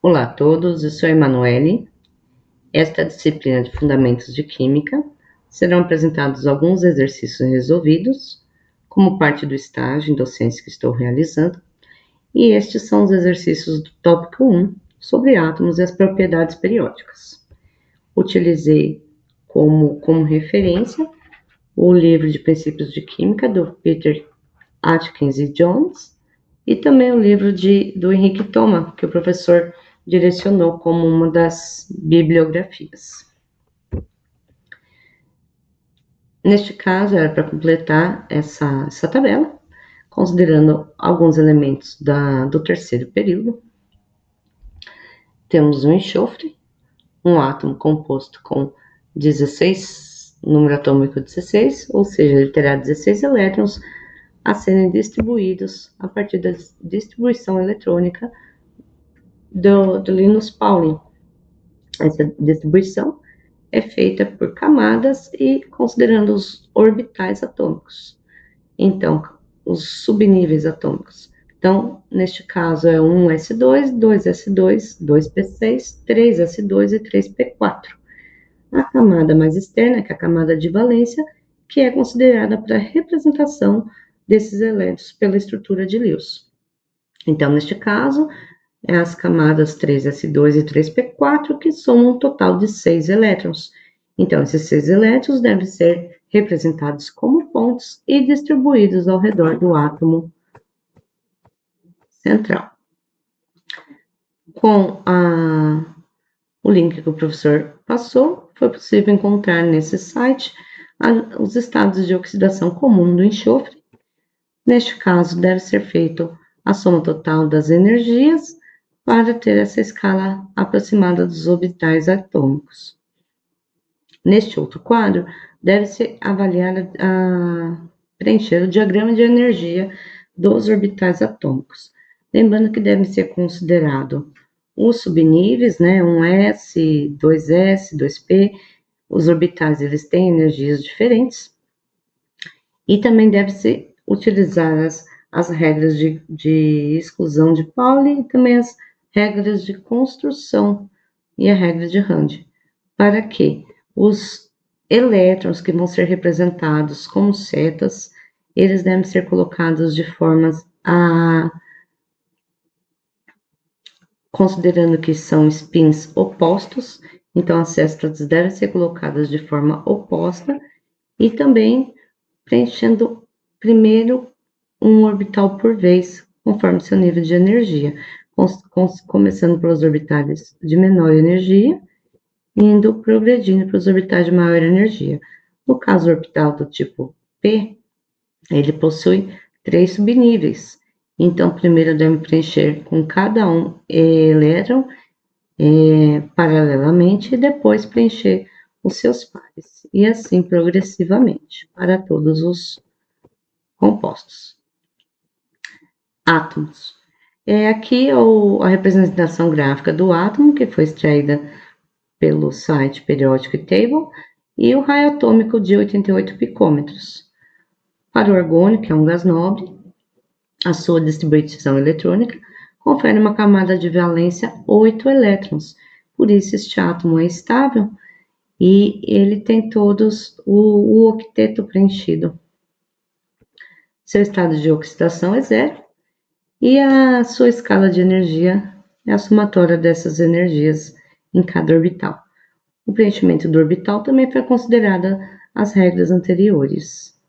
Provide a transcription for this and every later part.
Olá a todos, eu sou a Emanuele. Esta disciplina de Fundamentos de Química serão apresentados alguns exercícios resolvidos, como parte do estágio em docência que estou realizando, e estes são os exercícios do tópico 1, sobre átomos e as propriedades periódicas. Utilizei como referência o livro de Princípios de Química, do Peter Atkins e Jones, e também o livro do Henrique Thoma, que o professor direcionou como uma das bibliografias. Neste caso, era para completar essa tabela, considerando alguns elementos do terceiro período. Temos um enxofre, um átomo composto com 16, número atômico 16, ou seja, ele terá 16 elétrons a serem distribuídos a partir da distribuição eletrônica do Linus Pauling. Essa distribuição é feita por camadas e considerando os orbitais atômicos. Então, os subníveis atômicos. Então, neste caso é 1s2, 2s2, 2p6, 3s2 e 3p4. A camada mais externa, que é a camada de valência, que é considerada para a representação desses elétrons pela estrutura de Lewis. Então, neste caso, é as camadas 3s2 e 3p4, que somam um total de 6 elétrons. Então, esses 6 elétrons devem ser representados como pontos e distribuídos ao redor do átomo central. Com o link que o professor passou, foi possível encontrar nesse site os estados de oxidação comum do enxofre. Neste caso, deve ser feito a soma total das energias para ter essa escala aproximada dos orbitais atômicos. Neste outro quadro, deve-se avaliar preencher o diagrama de energia dos orbitais atômicos. Lembrando que devem ser considerados os subníveis, né, 1s, 2s, 2p, os orbitais eles têm energias diferentes, e também deve-se utilizar as regras de exclusão de Pauli e também as regras de construção e a regra de Rand, para que os elétrons que vão ser representados como setas, eles devem ser colocados de formas considerando que são spins opostos, então as setas devem ser colocadas de forma oposta e também preenchendo primeiro um orbital por vez, conforme seu nível de energia, começando pelos orbitais de menor energia, indo progredindo para os orbitais de maior energia. No caso orbital do tipo P, ele possui 3 subníveis. Então, primeiro deve preencher com cada um elétron paralelamente e depois preencher os seus pares. E assim progressivamente para todos os compostos. Átomos. Aqui a representação gráfica do átomo, que foi extraída pelo site Periodic Table, e o raio atômico de 88 picômetros. Para o argônio, que é um gás nobre, a sua distribuição eletrônica confere uma camada de valência 8 elétrons. Por isso, este átomo é estável e ele tem todos o octeto preenchido. Seu estado de oxidação é zero e a sua escala de energia é a somatória dessas energias em cada orbital. O preenchimento do orbital também foi considerada as regras anteriores.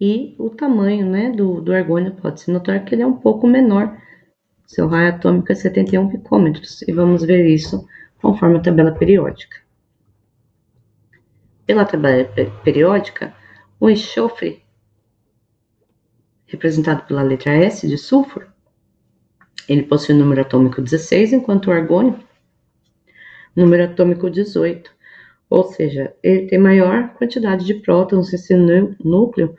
E o tamanho, né, do argônio pode-se notar que ele é um pouco menor. Seu raio atômico é 71 picômetros, e vamos ver isso conforme a tabela periódica. Pela tabela periódica, o enxofre, representado pela letra S de sulfuro, ele possui o número atômico 16, enquanto o argônio, número atômico 18. Ou seja, ele tem maior quantidade de prótons em seu núcleo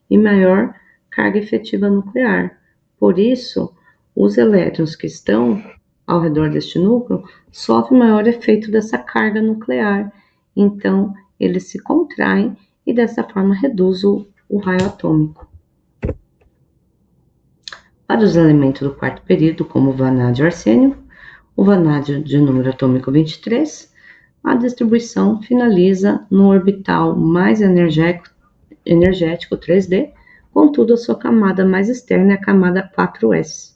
e maior carga efetiva nuclear. Por isso, os elétrons que estão ao redor deste núcleo sofrem maior efeito dessa carga nuclear. Então, eles se contraem e dessa forma reduz o raio atômico. Para os elementos do quarto período, como o vanádio e o arsênio, o vanádio de número atômico 23, a distribuição finaliza no orbital mais energético 3D, contudo a sua camada mais externa é a camada 4s.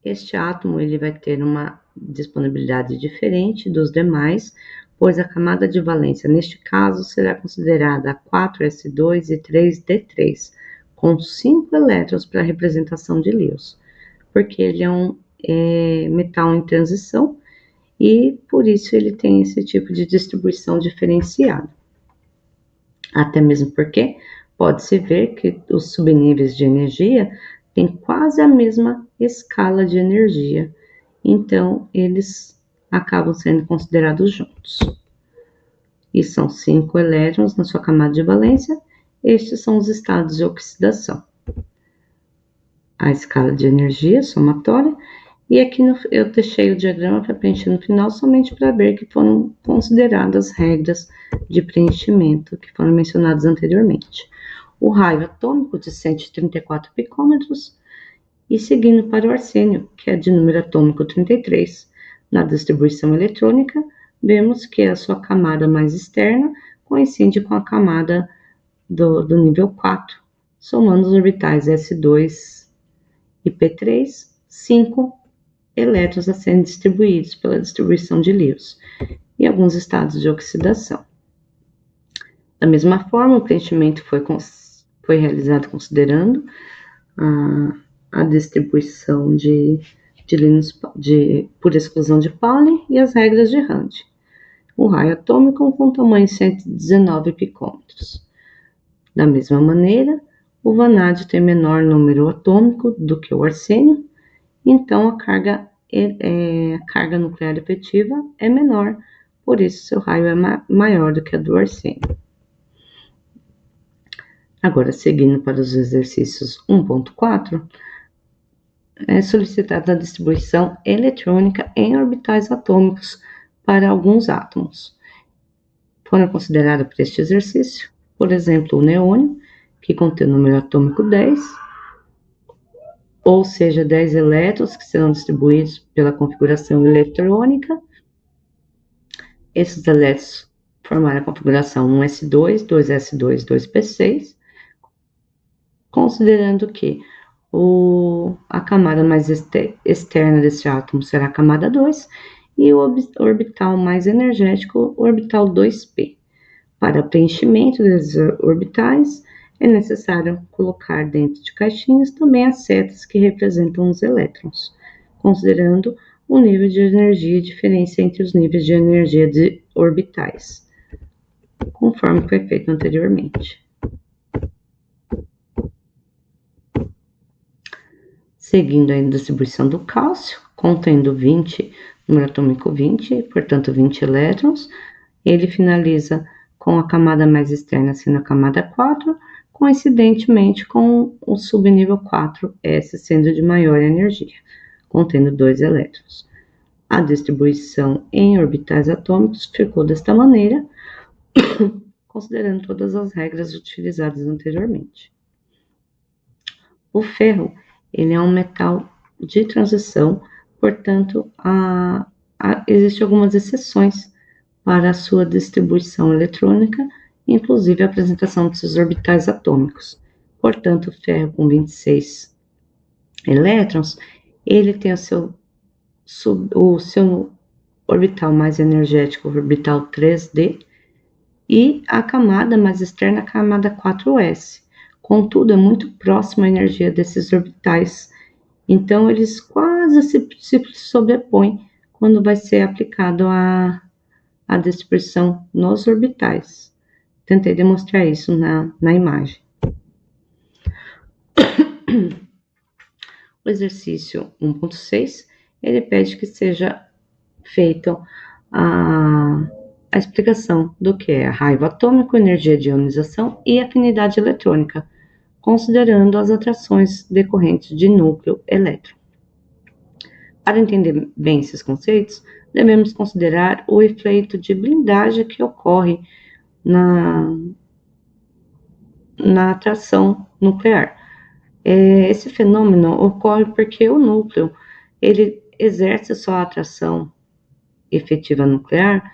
Este átomo ele vai ter uma disponibilidade diferente dos demais, pois a camada de valência neste caso será considerada 4s2 e 3d3, com 5 elétrons para representação de Lewis, porque ele é um metal em transição e por isso ele tem esse tipo de distribuição diferenciada. Até mesmo porque pode-se ver que os subníveis de energia têm quase a mesma escala de energia, então eles acabam sendo considerados juntos. E são 5 elétrons na sua camada de valência, estes são os estados de oxidação. A escala de energia somatória, e aqui eu deixei o diagrama para preencher no final, somente para ver que foram consideradas regras de preenchimento que foram mencionadas anteriormente. O raio atômico de 134 picômetros, e seguindo para o arsênio, que é de número atômico 33. Na distribuição eletrônica, vemos que a sua camada mais externa coincide com a camada do nível 4, somando os orbitais S2 e P3, 5 elétrons a serem distribuídos pela distribuição de Lewis, e alguns estados de oxidação. Da mesma forma, o preenchimento foi realizado considerando a distribuição por exclusão de Pauli e as regras de Rand. O raio atômico com tamanho 119 picômetros. Da mesma maneira, o vanádio tem menor número atômico do que o arsênio, então a carga nuclear efetiva é menor, por isso seu raio é maior do que a do arsênio. Agora, seguindo para os exercícios 1.4, é solicitada a distribuição eletrônica em orbitais atômicos para alguns átomos. Foram considerados para este exercício, por exemplo, o neônio, que contém o número atômico 10, ou seja, 10 elétrons que serão distribuídos pela configuração eletrônica. Esses elétrons formaram a configuração 1s2, 2s2, 2p6, considerando que a camada mais externa desse átomo será a camada 2 e o orbital mais energético, o orbital 2p. Para preenchimento desses orbitais, é necessário colocar dentro de caixinhas também as setas que representam os elétrons, considerando o nível de energia e diferença entre os níveis de energia de orbitais, conforme foi feito anteriormente. Seguindo a distribuição do cálcio, contendo 20, número atômico 20, portanto 20 elétrons, ele finaliza com a camada mais externa sendo a camada 4, coincidentemente com o subnível 4s sendo de maior energia, contendo 2 elétrons. A distribuição em orbitais atômicos ficou desta maneira, considerando todas as regras utilizadas anteriormente. O ferro, ele é um metal de transição, portanto, existem algumas exceções para a sua distribuição eletrônica, inclusive a apresentação desses orbitais atômicos. Portanto, o ferro com 26 elétrons, ele tem o seu orbital mais energético, o orbital 3D, e a camada mais externa, a camada 4s. Contudo, é muito próxima à energia desses orbitais, então eles quase se sobrepõem quando vai ser aplicado a distribuição nos orbitais. Tentei demonstrar isso na imagem. O exercício 1.6, ele pede que seja feita a explicação do que é raio atômico, energia de ionização e afinidade eletrônica, considerando as atrações decorrentes de núcleo elétron. Para entender bem esses conceitos, devemos considerar o efeito de blindagem que ocorre na atração nuclear. Esse fenômeno ocorre porque o núcleo ele exerce sua atração efetiva nuclear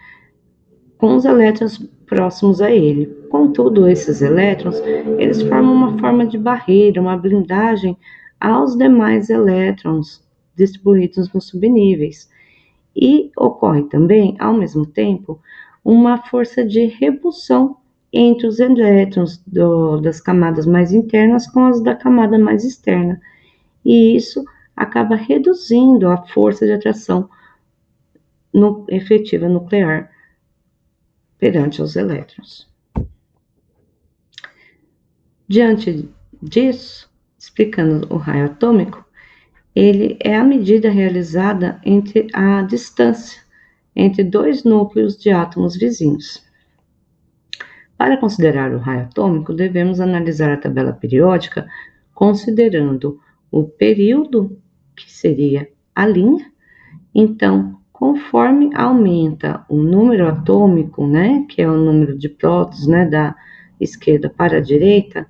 com os elétrons próximos a ele. Contudo, esses elétrons, eles formam uma forma de barreira, uma blindagem aos demais elétrons distribuídos nos subníveis. E ocorre também, ao mesmo tempo, uma força de repulsão entre os elétrons das camadas mais internas com as da camada mais externa. E isso acaba reduzindo a força de atração efetiva nuclear perante os elétrons. Diante disso, explicando o raio atômico, ele é a medida realizada entre a distância entre dois núcleos de átomos vizinhos. Para considerar o raio atômico, devemos analisar a tabela periódica considerando o período, que seria a linha. Então, conforme aumenta o número atômico, né, que é o número de prótons, né, da esquerda para a direita,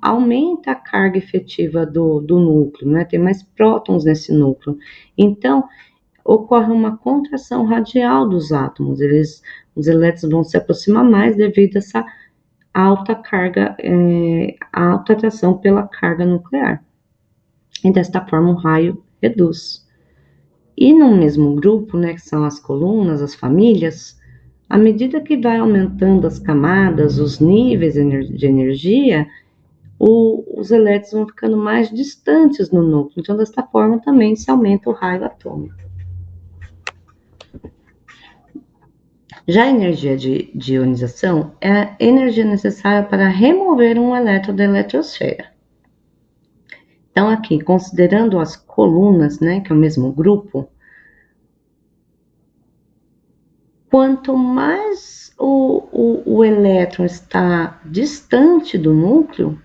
aumenta a carga efetiva do núcleo, né, tem mais prótons nesse núcleo. Então, ocorre uma contração radial dos átomos, os elétrons vão se aproximar mais devido a essa alta carga, alta atração pela carga nuclear. E desta forma o raio reduz. E no mesmo grupo, né, que são as colunas, as famílias, à medida que vai aumentando as camadas, os níveis de energia, os elétrons vão ficando mais distantes no núcleo. Então, desta forma, também se aumenta o raio atômico. Já a energia de ionização é a energia necessária para remover um elétron da eletrosfera. Então, aqui, considerando as colunas, né, que é o mesmo grupo, quanto mais o elétron está distante do núcleo,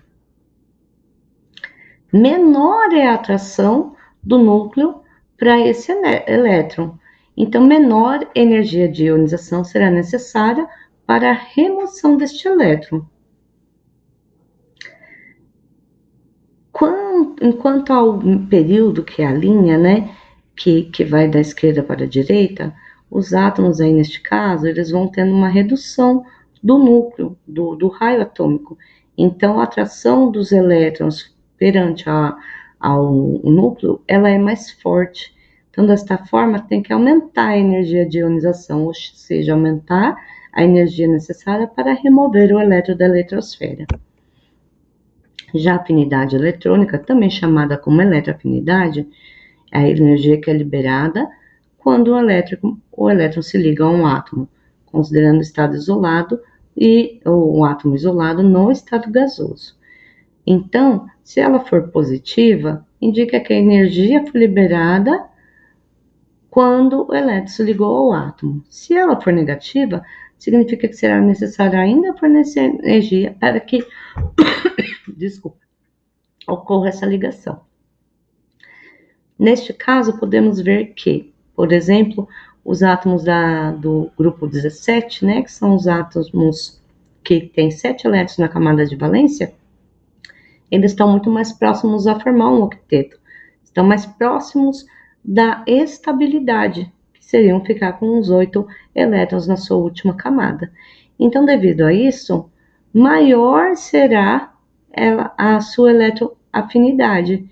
menor é a atração do núcleo para esse elétron. Então, menor energia de ionização será necessária para a remoção deste elétron. Enquanto ao período, que é a linha, né, que vai da esquerda para a direita, os átomos aí, neste caso, eles vão tendo uma redução do núcleo, do raio atômico. Então, a atração dos elétrons perante ao núcleo, ela é mais forte. Então, desta forma, tem que aumentar a energia de ionização, ou seja, aumentar a energia necessária para remover o elétron da eletrosfera. Já a afinidade eletrônica, também chamada como eletroafinidade, é a energia que é liberada quando o elétron se liga a um átomo, considerando o estado isolado e o átomo isolado no estado gasoso. Então, se ela for positiva, indica que a energia foi liberada quando o elétron se ligou ao átomo. Se ela for negativa, significa que será necessário ainda fornecer energia para que ocorra essa ligação. Neste caso, podemos ver que, por exemplo, os átomos do grupo 17, né, que são os átomos que têm 7 elétrons na camada de valência, eles estão muito mais próximos a formar um octeto, estão mais próximos da estabilidade, que seriam ficar com os 8 elétrons na sua última camada. Então, devido a isso, maior será a sua eletroafinidade.